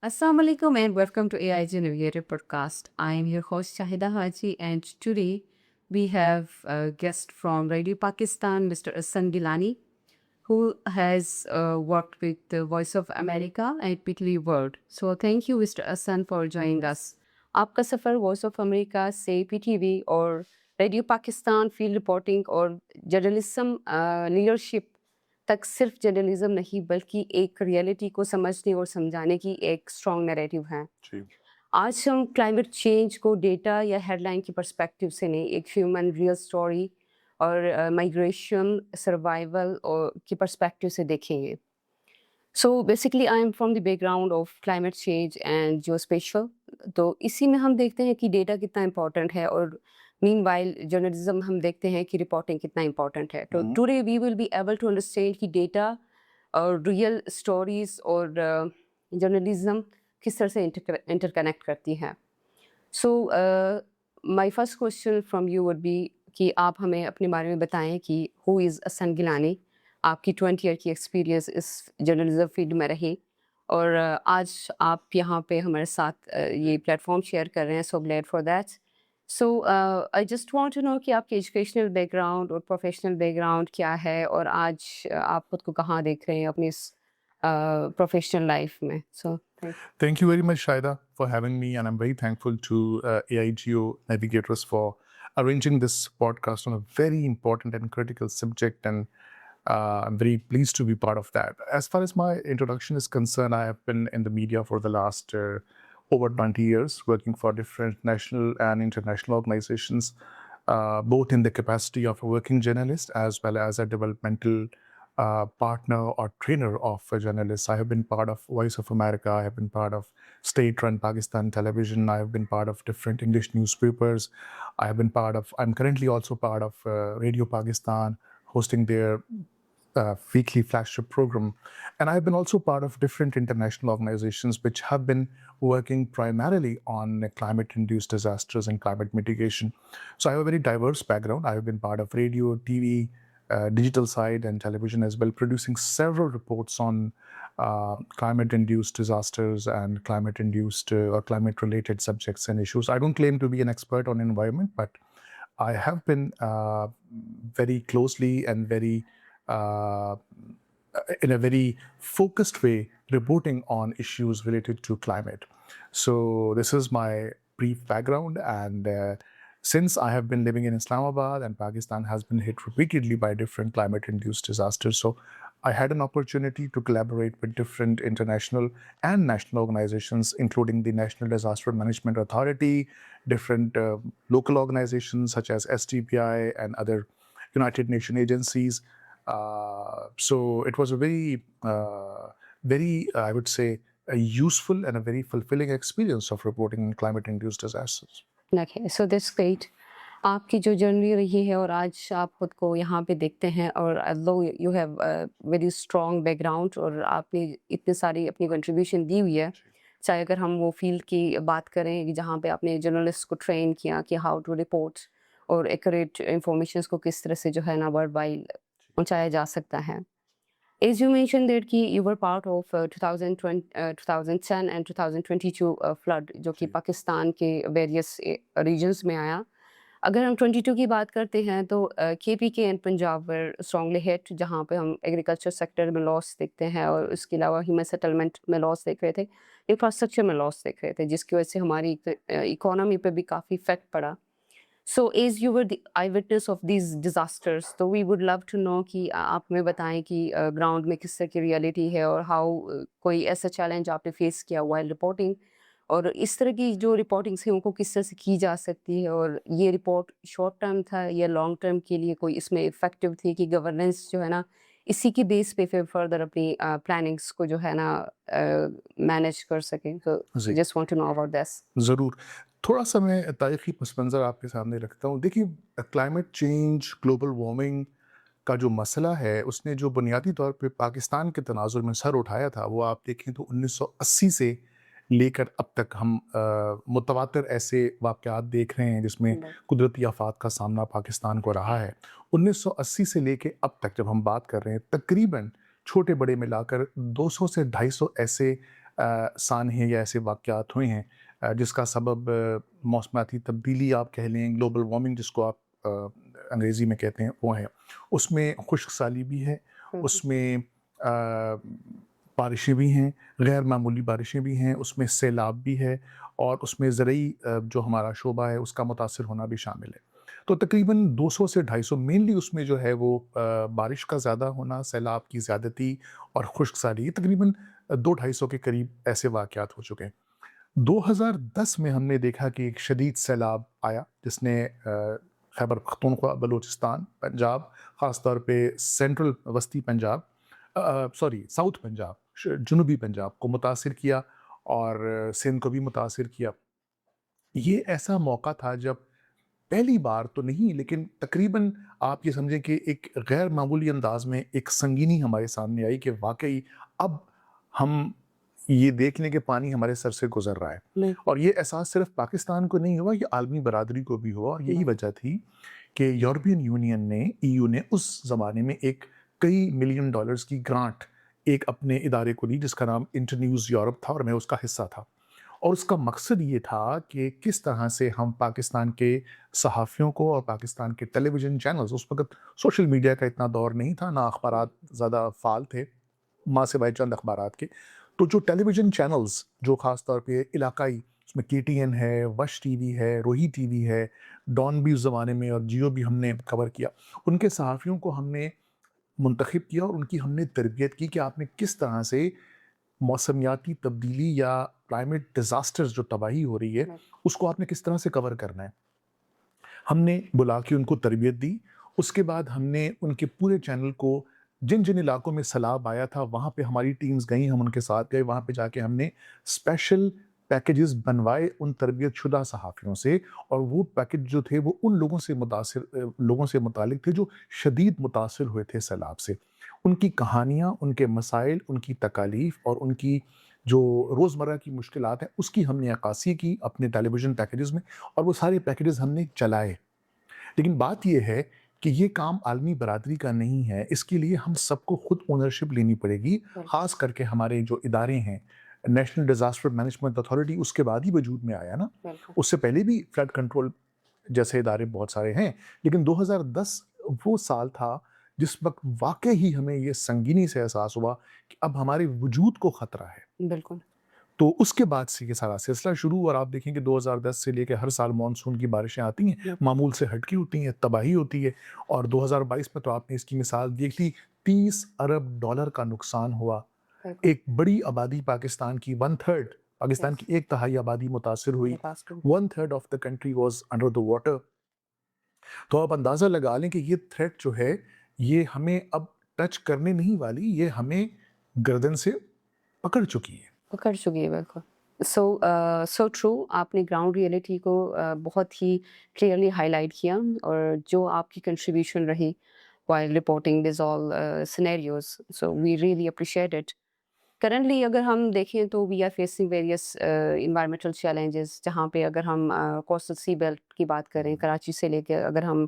Assalamu alaikum and welcome to AIG Navigator podcast. I am your host Shahida Haji, and today we have a guest from Radio Pakistan, Mr. Hassan Gilani, who has worked with the Voice of America and PTV World. So thank you, Mr. Hassan, for joining us. आपका सफ़र voice of America से PTV और radio Pakistan field reporting और journalism leadership तक सिर्फ journalism नहीं बल्कि एक reality को समझने और समझाने की एक स्ट्रॉन्ग नैरेटिव है। जी आज हम क्लाइमेट चेंज को डेटा या हेडलाइन की पर्सपेक्टिव से नहीं, एक ह्यूमन रियल स्टोरी और माइग्रेशन सर्वाइवल और की पर्सपेक्टिव से देखेंगे। So basically I am from the background of climate change and geospatial, तो इसी में हम देखते हैं कि डेटा कितना इम्पोर्टेंट है और मीनवाइल जर्नलिज्म हम देखते हैं कि रिपोर्टिंग कितना इम्पोर्टेंट है। तो today we will be able to understand कि डेटा और रियल स्टोरीज और जर्नलिज्म किस तरह से इंटरकनेक्ट करती हैं। So my first question from you would be कि आप हमें अपने बारे में बताएं कि हु इज़ हसन गिलानी, आपकी 20 ईयर की एक्सपीरियंस इस जर्नलिज्म फील्ड में रही और आज आप यहाँ पे हमारे साथ ये प्लेटफॉर्म शेयर कर रहे हैं, so glad for that. So I just want to know कि आपके एजुकेशनल बैकग्राउंड और प्रोफेशनल बैकग्राउंड क्या है और आज आप खुद को कहाँ देख रहे हैं अपनी इस प्रोफेशनल लाइफ में। सो Thank you very much, Shaida, for having me, and I'm very thankful to AIGO Navigators for arranging this podcast on a very important and critical subject, and I'm very pleased to be part of that. As far as my introduction is concerned, I have been in the media for the last over 20 years, working for different national and international organizations, both in the capacity of a working journalist as well as a developmental partner or trainer of journalists. I have been part of Voice of America. I have been part of state-run Pakistan television. I have been part of different English newspapers. I'm currently also part of Radio Pakistan, hosting their weekly flagship program. And I've been also part of different international organizations which have been working primarily on climate-induced disasters and climate mitigation. So I have a very diverse background. I have been part of radio, TV, digital side and television as well, producing several reports on climate-induced disasters and climate-induced or climate-related subjects and issues. I don't claim to be an expert on environment, but I have been very closely and very in a very focused way reporting on issues related to climate. So this is my brief background, and since I have been living in Islamabad and Pakistan has been hit repeatedly by different climate-induced disasters, so I had an opportunity to collaborate with different international and national organizations, including the National Disaster Management Authority, different local organizations such as SDPI and other United Nations agencies. So it was a very, I would say, a useful and a very fulfilling experience of reporting on climate-induced disasters. Okay, so that's great. आपकी जो journey रही है और आज आप खुद को यहाँ पे देखते हैं और although you have a very strong background और आपने इतनी सारी अपनी कंट्रीब्यूशन दी हुई है, चाहे अगर हम वो फील्ड की बात करें कि जहाँ पे आपने जर्नलिस्ट को ट्रेन किया कि हाउ टू रिपोर्ट और एक्यूरेट इंफॉर्मेशन को किस तरह से जो है ना वर्ल्ड वाइड पहुँचाया जा सकता है। As you mentioned that कि you were part of 2010 and 2022 flood जो कि पाकिस्तान के various regions में आया। अगर हम 22 की बात करते हैं तो KPK and Punjab were strongly hit, जहाँ पे हम एग्रीकल्चर सेक्टर में लॉस देखते हैं और उसके अलावा ह्यूमन सेटलमेंट में लॉस देख रहे थे, इंफ्रास्ट्रक्चर में लॉस देख रहे थे, जिसकी वजह से हमारी इकोनॉमी पे भी काफ़ी इफेक्ट पड़ा। So as you were the eyewitness of these disasters, तो we would love to know कि आप हमें बताएं कि ग्राउंड में किस तरह की रियलिटी है और हाउ कोई ऐसा चैलेंज आपने फेस किया while रिपोर्टिंग, और इस तरह की जो रिपोर्टिंग्स हैं उनको किस तरह से की जा सकती है, और ये रिपोर्ट शॉर्ट टर्म था या लॉन्ग टर्म के लिए कोई इसमें इफेक्टिव थी कि गवर्नेंस जो है ना इसी की बेस पे फिर फर्दर अपनी प्लानिंग्स को जो है ना मैनेज कर सकें। तो जी। Just want to know about this. ज़रूर। थोड़ा सा मैं तारीख़ी पस मंज़र आपके सामने रखता हूँ। देखिए, क्लाइमेट चेंज, ग्लोबल वार्मिंग का जो मसला है, उसने जो बुनियादी तौर पे पाकिस्तान के तनाज़ुर में सर उठाया था, वो आप देखें तो 1980 से लेकर अब तक हम मुतवातिर ऐसे वाक़यात देख रहे हैं जिसमें कुदरती आफ़ात का सामना पाकिस्तान को रहा है। 1980 से लेके अब तक जब हम बात कर रहे हैं, तकरीबन छोटे बड़े मिलाकर 200 से 250 ऐसे سانحے یا ایسے واقعات ہوئے ہیں جس کا سبب موسمیاتی تبدیلی آپ کہہ لیں، گلوبل وارمنگ جس کو آپ انگریزی میں کہتے ہیں وہ ہے. اس میں خشک سالی بھی ہے، اس میں بارشیں بھی ہیں، غیر معمولی بارشیں بھی ہیں، اس میں سیلاب بھی ہے، اور اس میں زرعی جو ہمارا شعبہ ہے اس کا متاثر ہونا بھی شامل ہے. تو تقریباً 200 سے 250 مینلی اس میں جو ہے وہ بارش کا زیادہ ہونا، سیلاب کی زیادتی اور خشک سالی، یہ تقریباً 200-250 کے قریب ایسے واقعات ہو چکے ہیں. 2010 میں ہم نے دیکھا کہ ایک شدید سیلاب آیا جس نے خیبر پختونخوا، بلوچستان، پنجاب، خاص طور پہ سینٹرل وسطی پنجاب، ساؤتھ پنجاب، جنوبی پنجاب کو متاثر کیا، اور سندھ کو بھی متاثر کیا. یہ ایسا موقع تھا جب پہلی بار تو نہیں لیکن تقریباً آپ یہ سمجھیں کہ ایک غیر معمولی انداز میں ایک سنگینی ہمارے سامنے آئی کہ واقعی اب ہم یہ دیکھ لیں کہ پانی ہمارے سر سے گزر رہا ہے. اور یہ احساس صرف پاکستان کو نہیں ہوا، یہ عالمی برادری کو بھی ہوا، اور یہی وجہ تھی کہ یورپین یونین نے، EU نے اس زمانے میں ایک کئی ملین ڈالرز کی گرانٹ ایک اپنے ادارے کو دی جس کا نام انٹرنیوز یورپ تھا، اور میں اس کا حصہ تھا. اور اس کا مقصد یہ تھا کہ کس طرح سے ہم پاکستان کے صحافیوں کو اور پاکستان کے ٹیلی ویژن چینلز، اس وقت سوشل میڈیا کا اتنا دور نہیں تھا، نہ اخبارات زیادہ فعال تھے ماں سوائے چند اخبارات کے، تو جو ٹیلی ویژن چینلز جو خاص طور پہ علاقائی، اس میں KTN ہے، وش ٹی وی ہے، روہی ٹی وی ہے، ڈان بھی اس زمانے میں، اور جیو بھی ہم نے کور کیا، ان کے صحافیوں کو ہم نے منتخب کیا اور ان کی ہم نے تربیت کی کہ آپ نے کس طرح سے موسمیاتی تبدیلی یا کلائمیٹ ڈیزاسٹرز جو تباہی ہو رہی ہے اس کو آپ نے کس طرح سے کور کرنا ہے. ہم نے بلا کے ان کو تربیت دی. اس کے بعد ہم نے ان کے پورے چینل کو جن جن علاقوں میں سیلاب آیا تھا وہاں پہ ہماری ٹیمز گئیں، ہم ان کے ساتھ گئے، وہاں پہ جا کے ہم نے اسپیشل پیکیجز بنوائے ان تربیت شدہ صحافیوں سے، اور وہ پیکیج جو تھے وہ ان لوگوں سے متعلق تھے جو شدید متاثر ہوئے تھے سیلاب سے. ان کی کہانیاں، ان کے مسائل، ان کی تکالیف اور ان کی جو روزمرہ کی مشکلات ہیں اس کی ہم نے عکاسی کی اپنے ٹیلی ویژن پیکیجز میں، اور وہ سارے پیکیجز ہم نے چلائے. لیکن بات یہ ہے کہ یہ کام عالمی برادری کا نہیں ہے، اس کے لیے ہم سب کو خود اونرشپ لینی پڑے گی، خاص کر کے ہمارے جو ادارے ہیں. نیشنل ڈیزاسٹر مینجمنٹ اتھارٹی اس کے بعد ہی وجود میں آیا نا، اس سے پہلے بھی فلڈ کنٹرول جیسے ادارے بہت سارے ہیں، لیکن 2010 وہ سال تھا جس وقت واقعی ہمیں یہ سنگینی سے احساس ہوا کہ اب ہمارے وجود کو خطرہ ہے. بالکل. تو اس کے بعد سے یہ سارا سلسلہ شروع، اور آپ دیکھیں کہ 2010 سے لے کے ہر سال مانسون کی بارشیں آتی ہیں، معمول سے ہٹ کی ہوتی ہیں، تباہی ہوتی ہے. اور 2022 میں تو آپ نے اس کی مثال دیکھ لی، $30 ارب کا نقصان ہوا. ایک بڑی آبادی پاکستان کی، 1/3 پاکستان کی 1/3 آبادی متاثر ہوئی. 1/3 of the country was under the water. تو آپ اندازہ لگا لیں کہ یہ تھریٹ جو ہے یہ ہمیں اب ٹچ کرنے نہیں والی، یہ ہمیں گردن سے پکڑ چکی ہے. بالکل. So true. آپ نے گراؤنڈ ریئلٹی کو بہت ہی کلیئرلی ہائی لائٹ کیا، اور جو آپ کی کنٹریبیوشن رہی while reporting these all scenarios. So we really appreciate it. Currently اگر ہم دیکھیں تو we are facing various environmental challenges، جہاں پہ اگر ہم coastal sea belt کی بات کریں، کراچی سے لے کے اگر ہم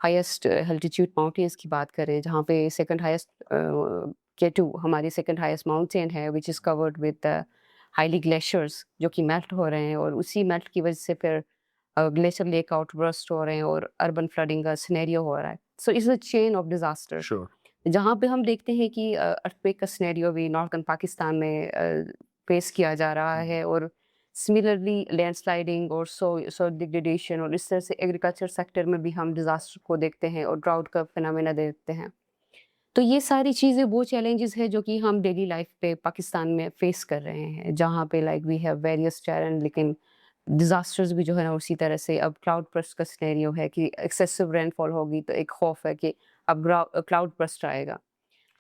ہائیسٹ altitude mountains کی بات کریں، جہاں پہ سیکنڈ ہائیسٹ K2 ہماری سیکنڈ ہائیسٹ ماؤنٹین ہے which is covered with highly glaciers جو کہ میلٹ ہو رہے ہیں، اور اسی میلٹ کی وجہ سے پھر گلیشیئر لیک آؤٹ برسٹ ہو رہے ہیں اور اربن فلڈنگ کا سینیریو ہو رہا ہے. So it's a chain of disaster. جہاں پہ ہم دیکھتے ہیں کہ ارتھکویک کا سینیریو بھی نارتھن پاکستان میں فیس کیا جا رہا ہے، اور سملرلی لینڈ سلائڈنگ اور سوئل ڈیگریڈیشن، اور اس طرح سے ایگریکلچر سیکٹر میں بھی ہم ڈیزاسٹر کو دیکھتے ہیں اور ڈراؤٹ کا فینامینا دیکھتے ہیں. تو یہ ساری چیزیں وہ چیلنجز ہیں جو کہ ہم ڈیلی لائف پہ پاکستان میں فیس کر رہے ہیں، جہاں پہ like we have various challenge, لیکن ڈیزاسٹرز بھی جو ہے نا اسی طرح سے. اب کلاؤڈ برسٹ کا سینیریو ہے کہ ایکسیسو رین فال ہوگی تو ایک خوف ہے کہ اب کلاؤڈ برسٹ آئے گا.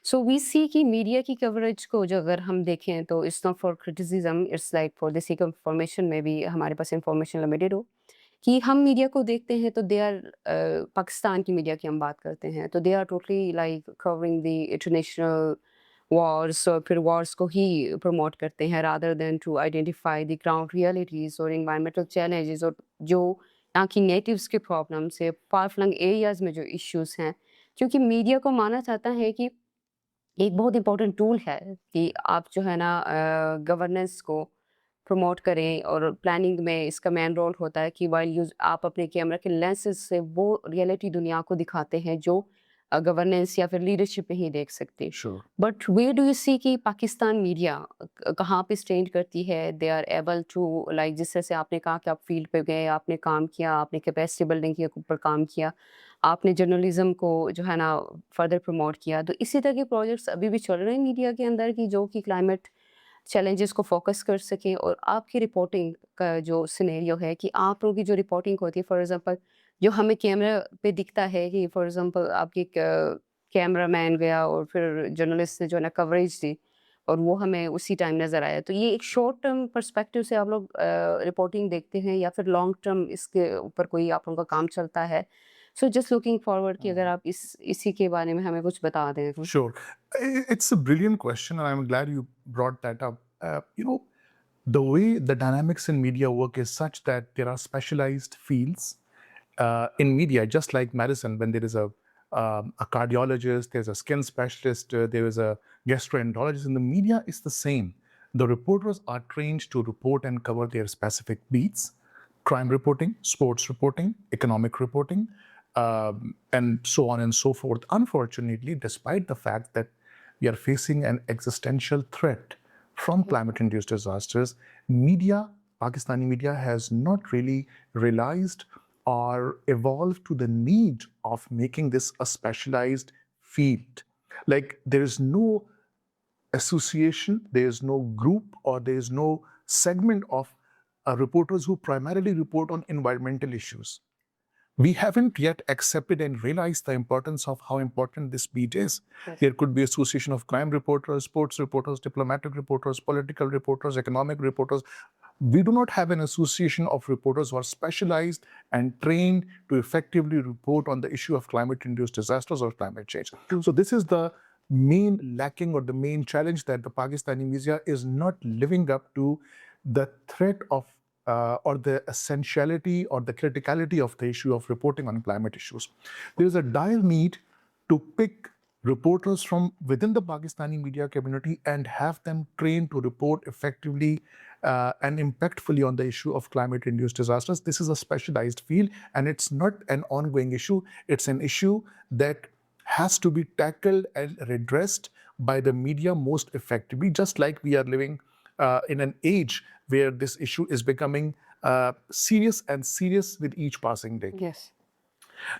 سو وی سی کہ میڈیا کی کوریج کو جو اگر ہم دیکھیں تو it's not for criticism, it's like for the sake of information. میں بھی ہمارے پاس انفارمیشن لمیٹیڈ ہو کہ ہم میڈیا کو دیکھتے ہیں تو دے آر پاکستان کی میڈیا کی ہم بات کرتے ہیں تو they are totally like covering the international wars, اور پھر وارس کو ہی پروموٹ کرتے ہیں rather than to identify the ground realities اور انوائرمنٹل چیلنجز، اور جو یہاں کی نیٹیوز کے پرابلمس ہے، فار فلنگ ایریاز میں جو ایشوز ہیں. کیونکہ میڈیا کو مانا جاتا ہے کہ एक बहुत इम्पोर्टेंट टूल है कि आप जो है ना गवर्नेंस को प्रमोट करें, और प्लानिंग में इसका मेन रोल होता है कि वाइल यूज आप अपने कैमरा के लेंसेज से वो रियलिटी दुनिया को दिखाते हैं जो गवर्नेंस या फिर लीडरशिप में ही देख सकते। Sure. But way do you see कि पाकिस्तान मीडिया कहाँ पे स्टैंड करती है, they are able to like, जिस तरह से आपने कहा कि आप फील्ड पे गए, आपने काम किया, आपने कैपेसिटी बिल्डिंग के ऊपर काम किया, आपने जर्नलिज्म को जो है ना फर्दर प्रमोट किया, तो इसी तरह के प्रोजेक्ट्स अभी भी चल रहे हैं मीडिया के अंदर की जो कि क्लाइमेट चैलेंजेस को फोकस कर सकें, और आपकी रिपोर्टिंग का जो सिनेरियो है कि आप लोगों की जो रिपोर्टिंग होती है, फॉर एग्जांपल जो हमें कैमरा पे दिखता है कि फॉर एग्जांपल आपकी कैमरा मैन गया और फिर जर्नलिस्ट ने जो है ना कवरेज दी और वो हमें उसी टाइम नज़र आया, तो ये एक शॉर्ट टर्म पर्सपेक्टिव से आप लोग रिपोर्टिंग देखते हैं या फिर लॉन्ग टर्म इसके ऊपर कोई आप लोगों का काम चलता है? सो जस्ट लुकिंग फॉरवर्ड कि अगर आप इसी के बारे में हमें कुछ बता दें तो। Sure. It's a brilliant question, and I'm glad you brought that up. The way the dynamics in media work is such that there are specialized fields in media, just like medicine, when there is a cardiologist, there's a skin specialist, there is a gastroenterologist. In the media, it's the same. The reporters are trained to report and cover their specific beats: crime reporting, sports reporting, economic reporting, and so on and so forth. Unfortunately, despite the fact that we are facing an existential threat from climate-induced disasters, media, Pakistani media, has not really realized or evolved to the need of making this a specialized field. Like, there is no association, there is no group, or there is no segment of reporters who primarily report on environmental issues. We haven't yet accepted and realized the importance of how important this beat is. Yes. There could be association of crime reporters, sports reporters, diplomatic reporters, political reporters, economic reporters. We do not have an association of reporters who are specialized and trained to effectively report on the issue of climate-induced disasters or climate change. So this is the main lacking or the main challenge, that the Pakistani media is not living up to the threat of or the essentiality or the criticality of the issue of reporting on climate issues. There is a dire need to pick reporters from within the Pakistani media community and have them trained to report effectively and impactfully on the issue of climate-induced disasters. This is a specialized field, and it's not an ongoing issue. It's an issue that has to be tackled and redressed by the media most effectively, just like we are living in an age where this issue is becoming serious and serious with each passing day. Yes.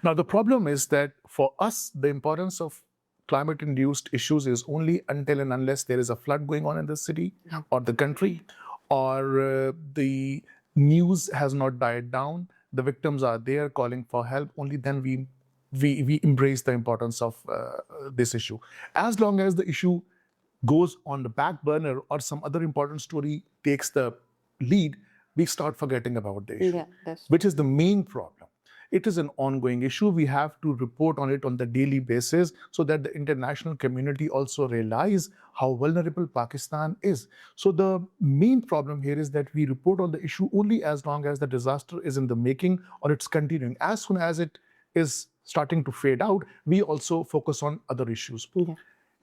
Now, the problem is that for us, the importance of climate-induced issues is only until and unless there is a flood going on in the city or the country, or the news has not died down, the victims are there calling for help. Only then we embrace the importance of this issue. As long as the issue goes on the back burner or some other important story takes the lead, we start forgetting about the issue, which is the main problem. It is an ongoing issue. We have to report on it on the daily basis so that the international community also realize how vulnerable Pakistan is. So the main problem here is that we report on the issue only as long as the disaster is in the making or it's continuing. As soon as it is starting to fade out, we also focus on other issues.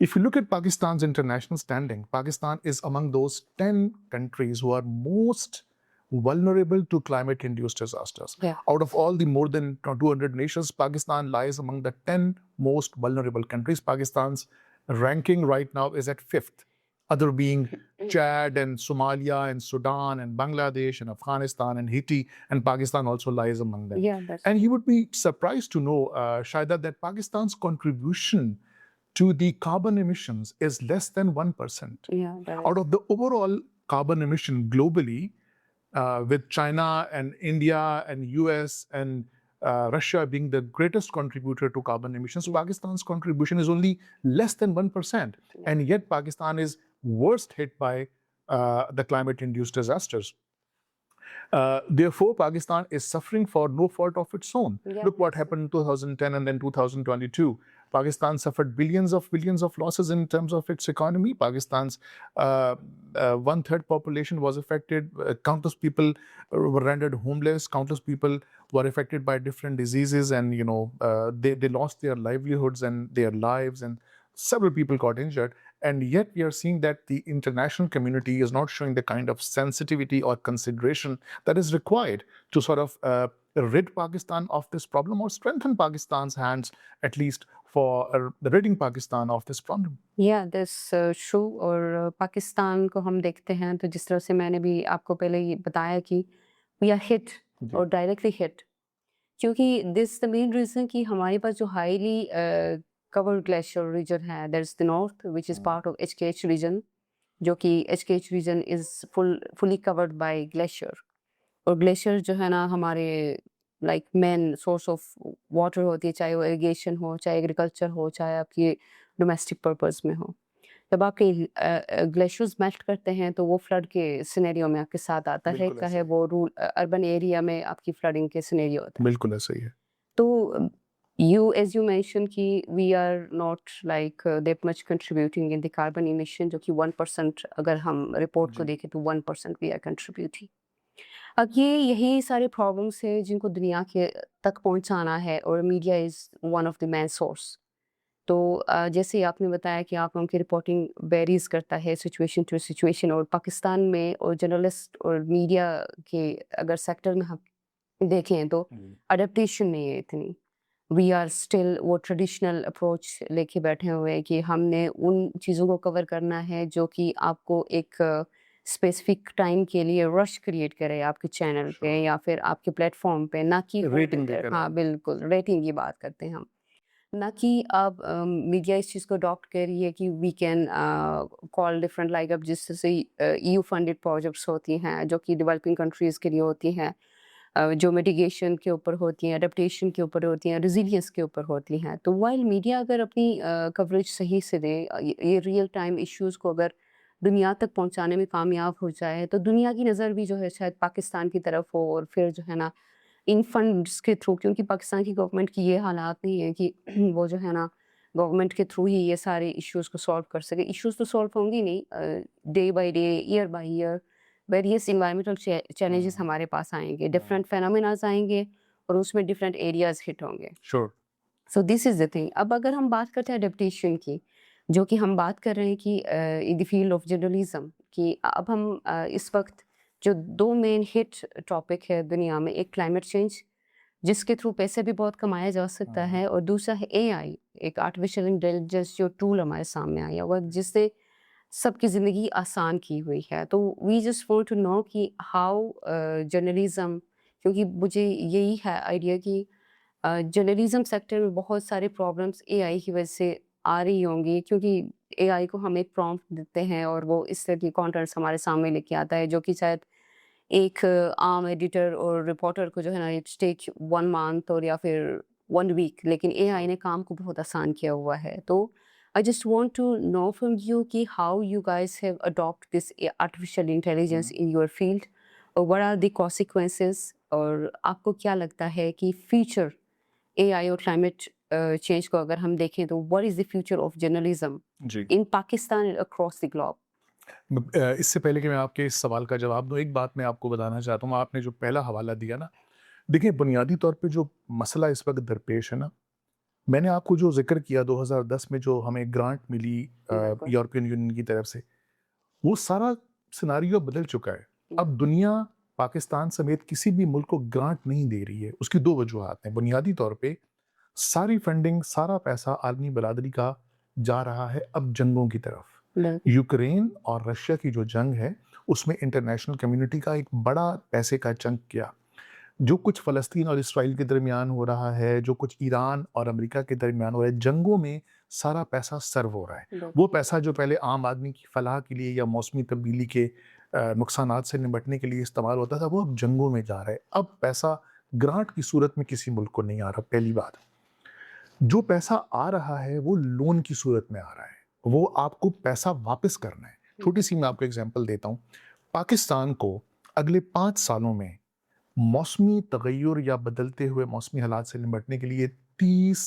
If you look at Pakistan's international standing, Pakistan is among those 10 countries who are most vulnerable to climate-induced disasters. Out of all the more than 200 nations, Pakistan lies among the 10 most vulnerable countries. Pakistan's ranking right now is at 5th, other being Chad and Somalia and Sudan and Bangladesh and Afghanistan and Haiti, and Pakistan also lies among them. And you would be surprised to know, Shaida, that Pakistan's contribution to the carbon emissions is less than 1%. Out of the overall carbon emission globally, with China and India and US and Russia being the greatest contributor to carbon emissions, Pakistan's contribution is only less than 1%. And yet Pakistan is worst hit by the climate-induced disasters. Therefore, Pakistan is suffering for no fault of its own. Look what happened in 2010 and then 2022. Pakistan suffered billions of losses in terms of its economy. Pakistan's 1/3 population was affected. Countless people were rendered homeless. Countless people were affected by different diseases, and they lost their livelihoods and their lives, and several people got injured, and yet we are seeing that the international community is not showing the kind of sensitivity or consideration that is required to sort of rid Pakistan of this problem, or strengthen Pakistan's hands, at least for ridding Pakistan of this problem. Yeah, that's true. اور پاکستان کو ہم دیکھتے ہیں تو جس طرح سے میں نے بھی آپ کو پہلے یہ بتایا کہ وی آر ہٹ جی. اور ڈائریکٹلی ہٹ، کیونکہ دس دا مین ریزن کہ ہمارے پاس جو ہائیلی کورڈ گلیشیئر ریجن ہے، that is the north which is part of H K H region, جو کہ H K H region is fully covered by glacier. اور گلیشیئر جو ہے نا ہمارے like main source of water ہوتی ہے، چاہے وہ اریگیشن ہو، چاہے ایگریکلچر ہو، چاہے آپ کی ڈومیسٹک پرپز میں ہو. جب آپ کے گلیشیئرز میلٹ کرتے ہیں تو وہ فلڈ کے سینیریو میں آپ کے ساتھ آتا ہے، بالکل چاہے ایسا وہ اربن ایریا میں آپ کی فلڈنگ کے سینیریو ہوتا ہے. بالکل ایسا ہی ہے. تو ایز یو مینشن کہ we are not like that much contributing in the carbon emission, جو کہ 1% اگر ہم رپورٹ کو جی. دیکھیں تو 1% وی آر کنٹریبیوٹنگ. اب یہی سارے پرابلمس ہیں جن کو دنیا کے تک پہنچانا ہے، اور media is one of the main source. تو جیسے آپ نے بتایا کہ آپ ان کی رپورٹنگ ویریز کرتا ہے سچویشن ٹو سچویشن، اور پاکستان میں اور جرنلسٹ اور میڈیا کے اگر سیکٹر میں ہم دیکھیں تو اڈیپٹیشن نہیں ہے اتنی. وی آر اسٹل وہ ٹریڈیشنل اپروچ لے کے بیٹھے ہوئے کہ ہم نے ان چیزوں کو کور کرنا ہے جو کہ آپ کو ایک اسپیسیفک ٹائم کے لیے رش کریٹ کرے آپ کے چینل پہ یا پھر آپ کے پلیٹ فارم پہ، نہ کہ ریٹنگ دے کر. ہاں بالکل ریٹنگ کی بات کرتے ہیں ہم، نہ کہ اب میڈیا اس چیز کو اڈاپٹ کر رہی ہے کہ we can call different, like اب جس سے EU فنڈیڈ پروجیکٹس ہوتی ہیں جو کہ ڈیولپنگ کنٹریز کے لیے ہوتی ہیں، جو میٹیگیشن کے اوپر ہوتی ہیں، اڈیپٹیشن کے اوپر ہوتی ہیں، ریزیلینس کے اوپر ہوتی ہیں. تو وائل میڈیا اگر اپنی کوریج صحیح سے دے، یہ ریئل ٹائم ایشوز کو اگر دنیا تک پہنچانے میں کامیاب ہو جائے، تو دنیا کی نظر بھی جو ہے شاید پاکستان کی طرف ہو، اور پھر جو ہے نا ان فنڈس کے تھرو، کیونکہ پاکستان کی گورنمنٹ کی یہ حالات نہیں ہے کہ وہ جو ہے نا گورنمنٹ کے تھرو ہی یہ سارے ایشوز کو سالو کر سکے. ایشوز تو سالو ہوں گی نہیں، day by day, year by year various environmental challenges ہمارے پاس آئیں گے، ڈفرینٹ فینومیناز آئیں گے، اور اس میں ڈفرینٹ ایریاز ہٹ ہوں گے. Sure. So this is the thing. اب اگر ہم بات کرتے ہیں اڈیپٹیشن کی، جو کہ ہم بات کر رہے ہیں کہ ان دی فیلڈ آف جرنلزم، کہ اب ہم اس وقت جو دو مین ہٹ ٹاپک ہے دنیا میں، ایک کلائمیٹ چینج جس کے تھرو پیسے بھی بہت کمایا جا سکتا ہے، اور دوسرا ہے AI، ایک آرٹیفیشیل انٹیلیجنس جو ٹول ہمارے سامنے آیا ہوا جس سے سب کی زندگی آسان کی ہوئی ہے. تو we just want to know کہ ہاؤ جرنلزم، کیونکہ مجھے یہی ہے آئیڈیا کہ جرنلزم سیکٹر میں بہت سارے پرابلمس AI کی وجہ سے آ رہی ہوں گی، کیونکہ AI کو ہم ایک پرومپٹ دیتے ہیں اور وہ اس طرح کی کانٹینٹس ہمارے سامنے لے کے آتا ہے، جو کہ شاید ایک عام ایڈیٹر اور رپورٹر کو جو ہے نا اٹس ٹیک 1 month اور یا پھر 1 week، لیکن AI نے کام کو بہت آسان کیا ہوا ہے. تو I just want to know from you کہ how you guys have adopted this artificial intelligence in your field, or what are the consequences، اور آپ کو کیا لگتا ہے کہ فیوچر AI اور کلائمیٹ چینج کو اگر ہم دیکھیں تو what is the future of journalism G. in Pakistan and across the globe؟ اس سے پہلے کہ میں آپ کے اس سوال کا جواب دوں، ایک بات میں آپ کو بتانا چاہتا ہوں. آپ نے جو پہلا حوالہ دیا نا، دیکھیں بنیادی طور پہ جو مسئلہ اس وقت درپیش ہے نا، میں نے آپ کو جو ذکر کیا 2010 میں جو ہمیں گرانٹ ملی یورپین یونین کی طرف سے، وہ سارا سیناریو بدل چکا ہے. اب دنیا پاکستان سمیت کسی بھی ملک کو گرانٹ نہیں دے رہی ہے. اس کی 2 وجوہات ہیں. بنیادی طور پہ ساری فنڈنگ، سارا پیسہ عالمی برادری کا جا رہا ہے اب جنگوں کی طرف. یوکرین اور رشیا کی جو جنگ ہے اس میں انٹرنیشنل کمیونٹی کا ایک بڑا پیسے کا چنک کیا. جو کچھ فلسطین اور اسرائیل کے درمیان ہو رہا ہے، جو کچھ ایران اور امریکہ کے درمیان ہو رہا ہے، جنگوں میں سارا پیسہ سرو ہو رہا ہے. وہ پیسہ جو پہلے عام آدمی کی فلاح کے لیے یا موسمی تبدیلی کے نقصانات سے نمٹنے کے لیے استعمال ہوتا تھا، وہ اب جنگوں میں جا رہا ہے. اب پیسہ گرانٹ کی صورت میں کسی ملک کو نہیں آ رہا. پہلی بات، جو پیسہ آ رہا ہے وہ لون کی صورت میں آ رہا ہے. وہ آپ کو پیسہ واپس کرنا ہے. چھوٹی سی میں آپ کو ایگزامپل دیتا ہوں. پاکستان کو اگلے 5 سالوں میں موسمی تغیر یا بدلتے ہوئے موسمی حالات سے نمٹنے کے لیے $30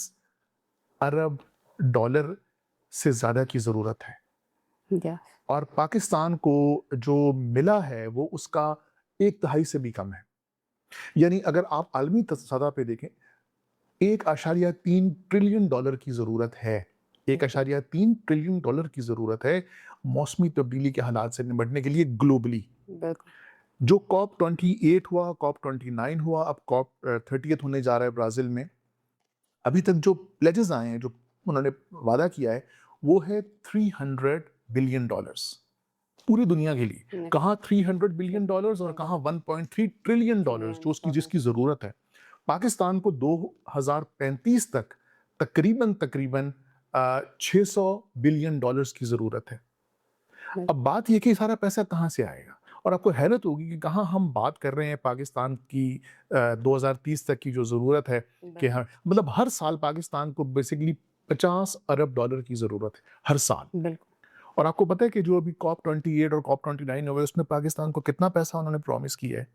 ارب سے زیادہ کی ضرورت ہے. اور پاکستان کو جو ملا ہے وہ اس کا 1/3 سے بھی کم ہے. یعنی اگر آپ عالمی سطح پہ دیکھیں $1.3 ٹریلین کی ضرورت ہے 1.3 ٹریلین ڈالر کی ضرورت ہے موسمی تبدیلی کے حالات سے نمٹنے کے لیے گلوبلی. بالکل. جو COP 28 ہوا, COP 29 ہوا, اب COP 30 ہونے جا رہا ہے برازیل میں. ابھی تک جو پلیجز آئے ہیں, جو انہوں نے وعدہ کیا ہے, وہ ہے $300 بلین پوری دنیا کے لیے. کہاں $300 بلین اور کہاں $1.3 ٹریلین جو جس کی ضرورت ہے. پاکستان کو 2035 تک تقریباً 600 بلین ڈالرز کی ضرورت ہے. اب بات یہ کہ سارا پیسہ کہاں سے آئے گا, اور آپ کو حیرت ہوگی کہ کہاں ہم بات کر رہے ہیں پاکستان کی 2030 تک کی جو ضرورت ہے, کہ مطلب ہر سال پاکستان کو بیسیکلی $50 ارب کی ضرورت ہے ہر سال. اور آپ کو پتہ ہے کہ جو ابھی COP 28 اور COP 29 ہوئے, اس میں پاکستان کو کتنا پیسہ انہوں نے پرومس کیا ہے؟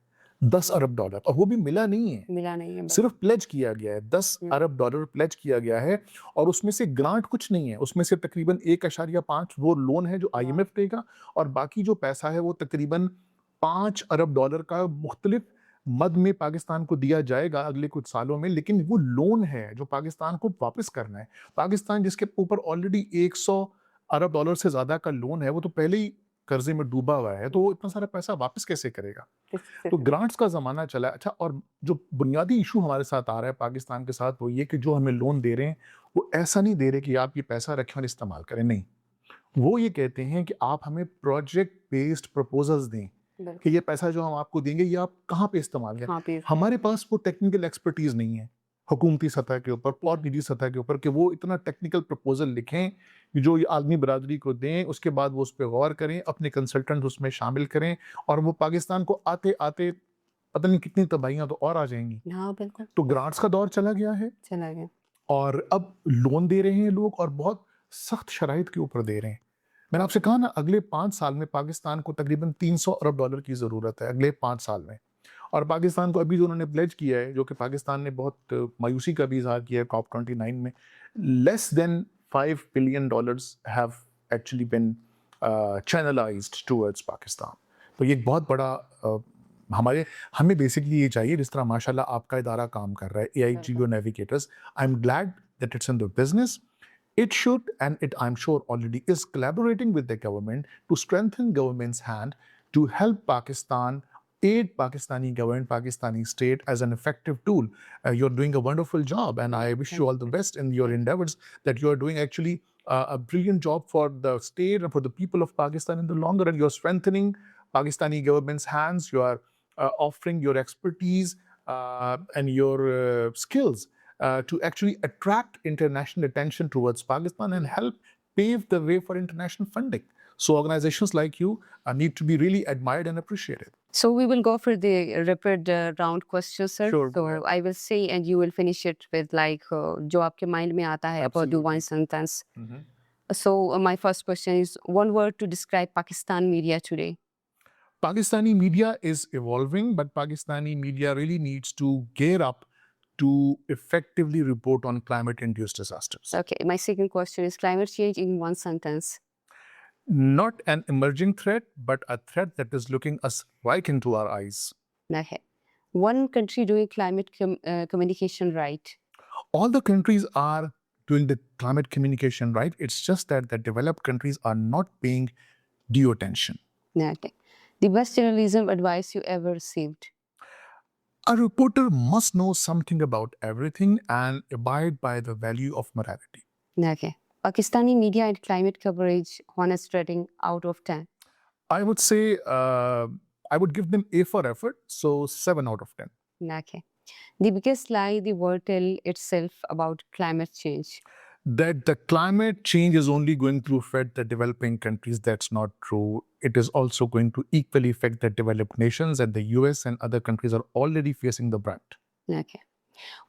$10 ارب, اور وہ بھی ملا نہیں ہے, صرف پلیج کیا گیا ہے. $10 ارب پلیج کیا گیا ہے, اور اس میں سے گرانٹ کچھ نہیں ہے. اس میں سے تقریباً 1.5 وہ لون ہے جو IMF دے گا, اور باقی جو پیسہ ہے وہ تقریباً $5 ارب کا مختلف مد میں پاکستان کو دیا جائے گا اگلے کچھ سالوں میں. لیکن وہ لون ہے جو پاکستان کو واپس کرنا ہے. پاکستان جس کے اوپر آلریڈی $100 ارب سے زیادہ کا لون ہے, وہ تو پہلے ہی قرضے میں ڈوبا ہوا ہے, تو وہ اتنا سارا پیسہ واپس کیسے کرے گا؟ تو گرانٹس کا زمانہ چلا. اچھا, اور جو بنیادی ایشو ہمارے ساتھ آ رہا ہے پاکستان کے ساتھ, وہ یہ کہ جو ہمیں لون دے رہے ہیں وہ ایسا نہیں دے رہے کہ آپ یہ پیسہ رکھیں اور استعمال کریں. نہیں, وہ یہ کہتے ہیں کہ آپ ہمیں پروجیکٹ بیسڈ پروپوزلز دیں کہ یہ پیسہ جو ہم آپ کو دیں گے یہ آپ کہاں پہ استعمال کریں. ہمارے پاس وہ ٹیکنیکل ایکسپرٹیز نہیں ہے حکومتی سطح کے اوپر اور نجی سطح کے اوپر کہ وہ اتنا ٹیکنیکل پروپوزل لکھیں جو یہ عالمی برادری کو دیں, اس کے بعد وہ اس پہ غور کریں, اپنے کنسلٹنٹ اس میں شامل کریں, اور وہ پاکستان کو آتے آتے پتہ نہیں کتنی تباہیاں تو اور آ جائیں گی. ہاں بالکل. تو گرانٹس کا دور چلا گیا ہے, اور اب لون دے رہے ہیں لوگ, اور بہت سخت شرائط کے اوپر دے رہے ہیں. میں نے آپ سے کہا نا, اگلے 5 سال میں پاکستان کو تقریباً $300 ارب کی ضرورت ہے اگلے 5 سال میں. اور پاکستان کو ابھی جو انہوں نے پلیج کیا ہے, جو کہ پاکستان نے بہت مایوسی کا بھی اظہار کیا ہے COP 29 میں, less than $5 billion have actually been channelized towards Pakistan. تو یہ ایک بہت بڑا ہمیں بیسکلی یہ چاہیے, جس طرح ماشاء اللہ آپ کا ادارہ کام کر رہا ہے AIGO Navigators, I'm glad that it's in the business. It should, and it I'm sure already is, collaborating with the government to strengthen government's hand to help Pakistan, aid Pakistani government, Pakistani state as an effective tool. You're doing a wonderful job, and I wish you all the best in your endeavors, that you're doing actually a brilliant job for the state and for the people of Pakistan in the longer run. You're strengthening Pakistani government's hands. You are offering your expertise and your skills to actually attract international attention towards Pakistan and help pave the way for international funding. So organizations like you need to be really admired and appreciated. So we will go for the rapid round questions, sir. Sure. So I will say and you will finish it with like jo aapke mind mein aata hai about the one sentence. So my first question is, one word to describe Pakistan media today. Pakistani media is evolving, but Pakistani media really needs to gear up to effectively report on climate-induced disasters. Okay, my second question is climate change in one sentence. Not an emerging threat, but a threat that is looking us right into our eyes. Okay. One country doing climate communication right. All the countries are doing the climate communication right. It's just that the developed countries are not paying due attention. Okay. The best journalism advice you ever received. A reporter must know something about everything and abide by the value of morality. Okay. Pakistani media and climate coverage, honest rating out of 10. I would say I would give them A for effort, so 7 out of 10. Okay. The biggest lie the world tell itself about climate change. That the climate change is only going to affect the developing countries. That's not true. It is also going to equally affect the developed nations, and the US and other countries are already facing the brunt. Okay.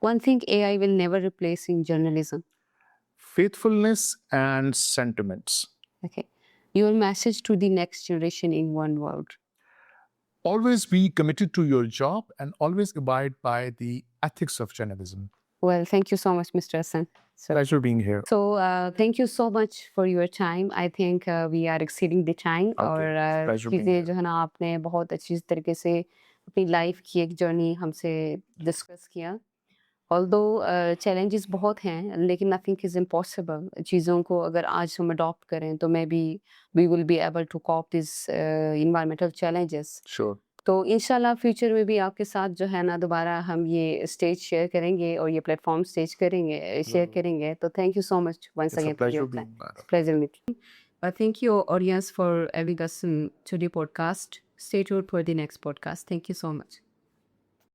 One thing AI will never replace in journalism. Faithfulness and sentiments. Okay. Your message to the next generation in one word. Always be committed to your job and always abide by the ethics of journalism. Well, thank you so much, Mr. Hassan. Pleasure being here. So, thank you so much for your time. I think we are exceeding the time. Okay. Pleasure being چیزیں here. جو ہے نا آپ نے بہت اچھی طریقے سے اپنی لائف کی ایک جرنی ہم سے ڈسکس کیا, although challenges بہت ہیں لیکن nothing is impossible. چیزوں کو اگر آج ہم adopt کریں تو maybe we will be able to cope these environmental challenges. Sure. تو انشاءاللہ فیوچر میں بھی آپ کے ساتھ جو ہے نا دوبارہ ہم یہ اسٹیج شیئر کریں گے اور یہ پلیٹ فارم اسٹیج کریں گے شیئر کریں گے. تو thank you so much once It's a again for pleasure your being time. part of Pleasure meeting. Thank you audience for having us to the podcast. Stay tuned for the next podcast. Thank you so much.